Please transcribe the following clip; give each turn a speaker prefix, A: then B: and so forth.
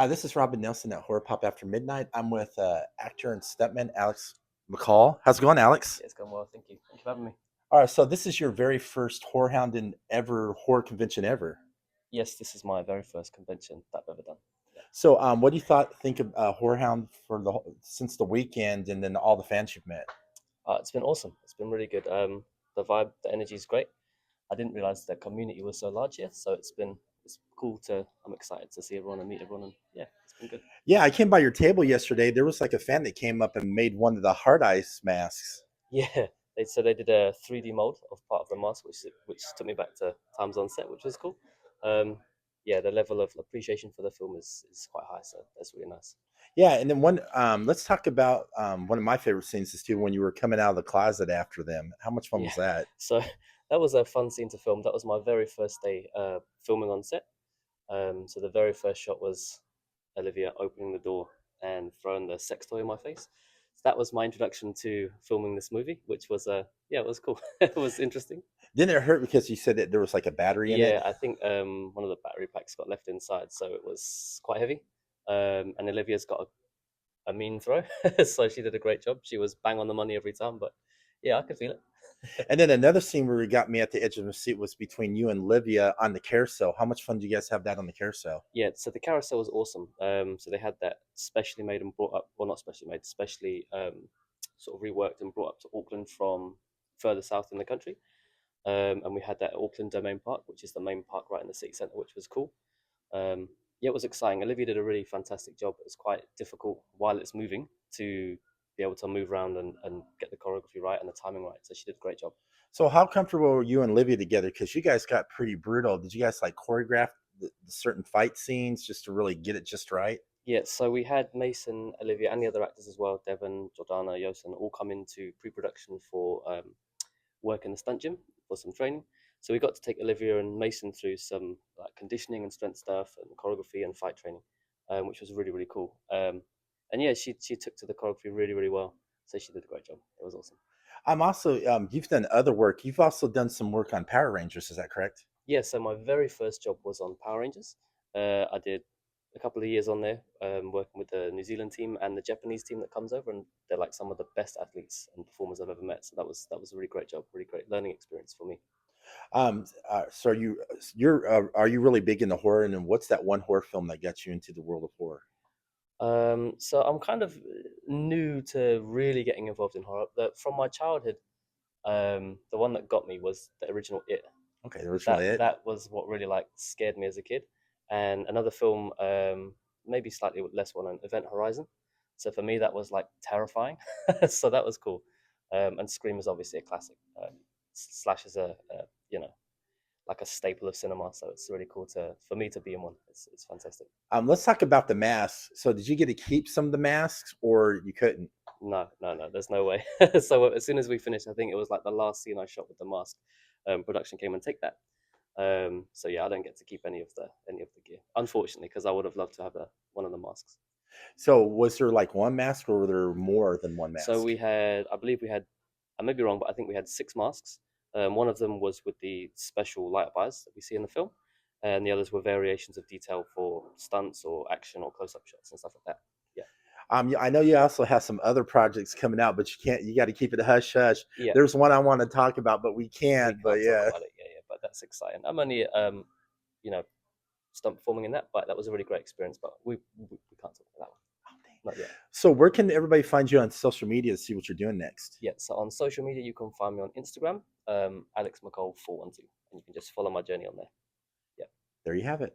A: This is Robin Nelson at Horror Pop After Midnight. I'm with actor and stuntman Alex McColl. How's it going, Alex?
B: Yeah, it's going well. Thank you. Thank you for having me.
A: All right, so this is your very first HorrorHound and ever horror convention ever.
B: Yes, this is my very first convention that I've ever done. Yeah.
A: So, what do you think of HorrorHound for since the weekend and then all the fans you've met?
B: It's been awesome. It's been really good. The vibe, the energy is great. I didn't realize the community was so large here, so it's cool to. I'm excited to see everyone and meet everyone, and yeah, it's been good.
A: Yeah, I came by your table yesterday. There was like a fan that came up and made one of the hard ice masks.
B: Yeah, they did a 3D mold of part of the mask, which took me back to times on set, which was cool. Um, yeah, the level of appreciation for the film is quite high, so that's really nice.
A: Yeah, and then let's talk about one of my favorite scenes is too when you were coming out of the closet after them. How much fun
B: Yeah,
A: was that?
B: so that was a fun scene to film. That was my very first day filming on set. So the very first shot was Olivia opening the door and throwing the sex toy in my face. So that was my introduction to filming this movie, which was yeah, it was cool. It was interesting.
A: Didn't it hurt because you said that there was like a battery in it?
B: Yeah, I think one of the battery packs got left inside, so it was quite heavy. And Olivia's got a mean throw, so she did a great job. She was bang on the money every time, but yeah, I could feel it.
A: And then another scene where you got me at the edge of my seat was between you and Livia on the carousel. How much fun do you guys have that on the carousel?
B: Yeah, so the carousel was awesome. So they had that specially made and brought up, well, not specially made, specially sort of reworked and brought up to Auckland from further south in the country. And we had that at Auckland Domain Park, which is the main park right in the city centre, which was cool. Yeah, it was exciting. Olivia did a really fantastic job. It's quite difficult while it's moving to be able to move around and get the choreography right and the timing right. So she did a great job.
A: So how comfortable were you and Livia together? Because you guys got pretty brutal. Did you guys like choreograph the certain fight scenes just to really get it just right?
B: Yeah, so we had Mason, Olivia, and the other actors as well, Devon, Jordana, Yosen, all come into pre-production for work in the stunt gym for some training. So we got to take Olivia and Mason through some like conditioning and strength stuff and choreography and fight training, which was really really cool. And yeah, she took to the choreography really well. So she did a great job. It was awesome.
A: I'm also you've done other work. You've also done some work on Power Rangers. Is that correct?
B: Yeah, so my very first job was on Power Rangers. I did a couple of years on there, working with the New Zealand team and the Japanese team that comes over, and they're like some of the best athletes and performers I've ever met. So that was a really great job, really great learning experience for me.
A: So are you really big into horror? And then what's that one horror film that got you into the world of horror?
B: So I'm kind of new to really getting involved in horror. From my childhood, the one that got me was the original It.
A: Okay, the original
B: That
A: It.
B: that was what really like scared me as a kid. And another film, maybe slightly less well known, Event Horizon. So for me, that was like terrifying. So that was cool. And Scream is obviously a classic. Slash is a like a staple of cinema. So it's really cool to for me to be in one. It's fantastic.
A: Let's talk about the masks. So did you get to keep some of the masks, or you couldn't?
B: No, no, no. There's no way. So as soon as we finished, I think it was like the last scene I shot with the mask. Production came and take that. So yeah, I don't get to keep any of the gear, unfortunately, because I would have loved to have one of the masks.
A: So was there like one mask, or were there more than one
B: So
A: mask?
B: I believe we had, I may be wrong, but I think we had six masks. One of them was with the special light up eyes that we see in the film, and the others were variations of detail for stunts or action or close up shots and stuff like that. Yeah,
A: I know you also have some other projects coming out, but you can't. You got to keep it hush hush.
B: yeah.
A: There's one I want to talk about, but we
B: We
A: can't. But
B: can't talk
A: yeah.
B: about it. Yeah, yeah. But that's exciting. I'm only you know, stunt performing in that, but that was a really great experience. But we can't talk about that one. Not yet.
A: So where can everybody find you on social media to see what you're doing next?
B: Yeah, so on social media, you can find me on Instagram, Alex McColl 412, and you can just follow my journey on there. Yeah.
A: There you have it.